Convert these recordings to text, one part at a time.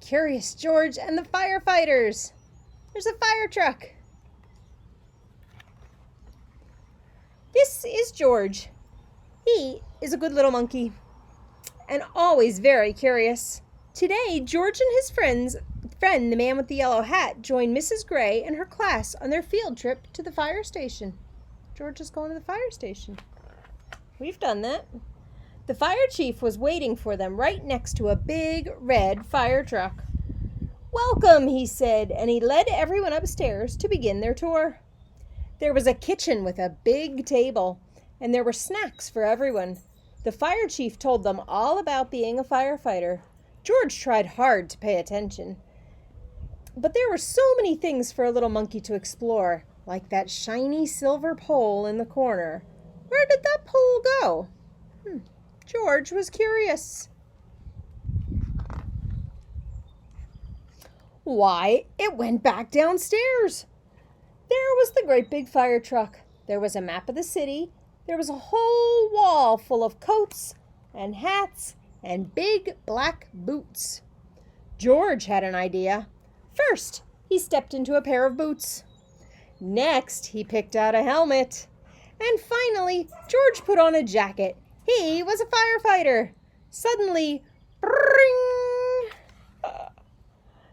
Curious George and the firefighters. There's a fire truck. This is George. He is a good little monkey and always very curious. Today, George and his friend, the man with the yellow hat, joined Mrs. Gray and her class on their field trip to the fire station. George is going to the fire station. We've done that. The fire chief was waiting for them right next to a big red fire truck. "Welcome," he said, and he led everyone upstairs to begin their tour. There was a kitchen with a big table, and there were snacks for everyone. The fire chief told them all about being a firefighter. George tried hard to pay attention. But there were so many things for a little monkey to explore, like that shiny silver pole in the corner. Where did that pole go? George was curious. Why, it went back downstairs. There was the great big fire truck. There was a map of the city. There was a whole wall full of coats and hats and big black boots. George had an idea. First, he stepped into a pair of boots. Next, he picked out a helmet. And finally, George put on a jacket. He was a firefighter. Suddenly, bring!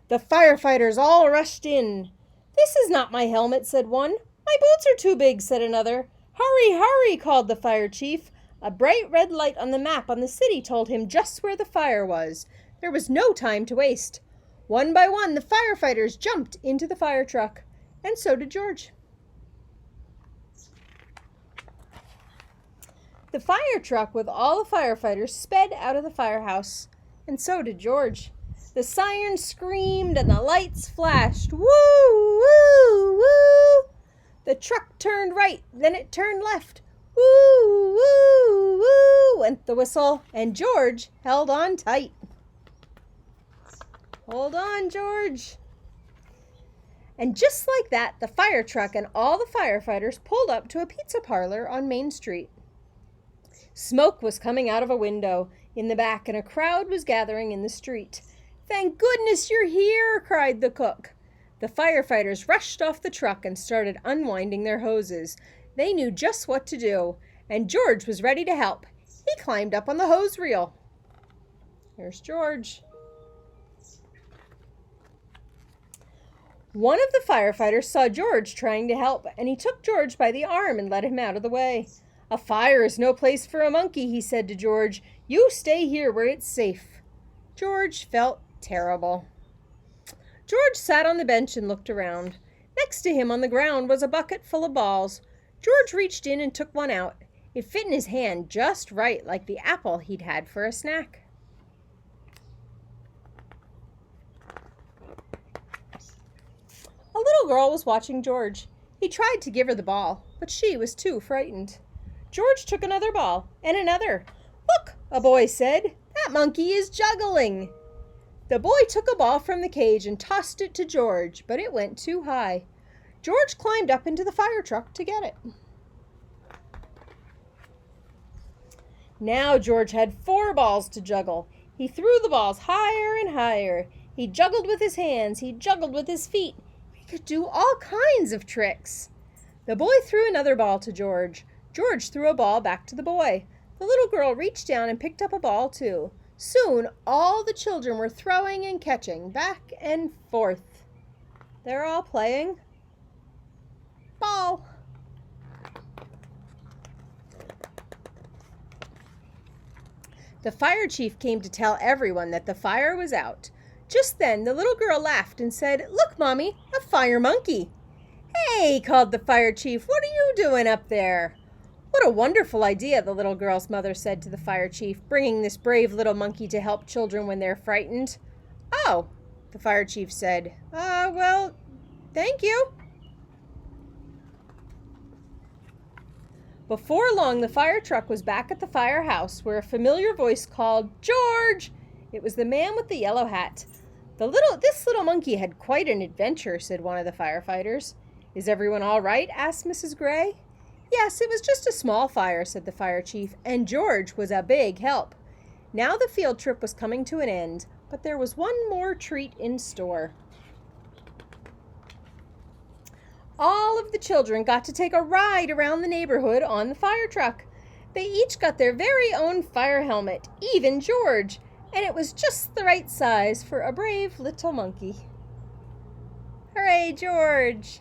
The firefighters all rushed in. "This is not my helmet," said one. "My boots are too big," said another. "Hurry, hurry," called the fire chief. A bright red light on the map on the city told him just where the fire was. There was no time to waste. One by one, the firefighters jumped into the fire truck, and so did George. The fire truck with all the firefighters sped out of the firehouse, and so did George. The siren screamed and the lights flashed. Woo, woo, woo! The truck turned right, then it turned left. Woo, woo, woo, went the whistle, and George held on tight. Hold on, George. And just like that, the fire truck and all the firefighters pulled up to a pizza parlor on Main Street. Smoke was coming out of a window in the back, and a crowd was gathering in the street. "Thank goodness you're here," cried the cook. The firefighters rushed off the truck and started unwinding their hoses. They knew just what to do, and George was ready to help. He climbed up on the hose reel. Here's George. One of the firefighters saw George trying to help, and he took George by the arm and led him out of the way. "A fire is no place for a monkey," he said to George. "You stay here where it's safe." George felt terrible. George sat on the bench and looked around. Next to him on the ground was a bucket full of balls. George reached in and took one out. It fit in his hand just right, like the apple he'd had for a snack. A little girl was watching George. He tried to give her the ball, but she was too frightened. George took another ball and another. "Look," a boy said, "that monkey is juggling." The boy took a ball from the cage and tossed it to George, but it went too high. George climbed up into the fire truck to get it. Now George had 4 balls to juggle. He threw the balls higher and higher. He juggled with his hands. He juggled with his feet. He could do all kinds of tricks. The boy threw another ball to George. George threw a ball back to the boy. The little girl reached down and picked up a ball too. Soon all the children were throwing and catching back and forth. They're all playing ball. The fire chief came to tell everyone that the fire was out. Just then the little girl laughed and said, "Look, Mommy, a fire monkey." "Hey," called the fire chief, "what are you doing up there?" "What a wonderful idea," the little girl's mother said to the fire chief, "bringing this brave little monkey to help children when they're frightened." "Oh," the fire chief said, well, thank you." Before long, the fire truck was back at the firehouse, where a familiar voice called, "George!" It was the man with the yellow hat. "This little monkey had quite an adventure," said one of the firefighters. "Is everyone all right?" asked Mrs. Gray. "Yes, it was just a small fire," said the fire chief, "and George was a big help." Now the field trip was coming to an end. But there was one more treat in store. All of the children got to take a ride around the neighborhood on the fire truck. They each got their very own fire helmet, even George, and it was just the right size for a brave little monkey. Hooray, George!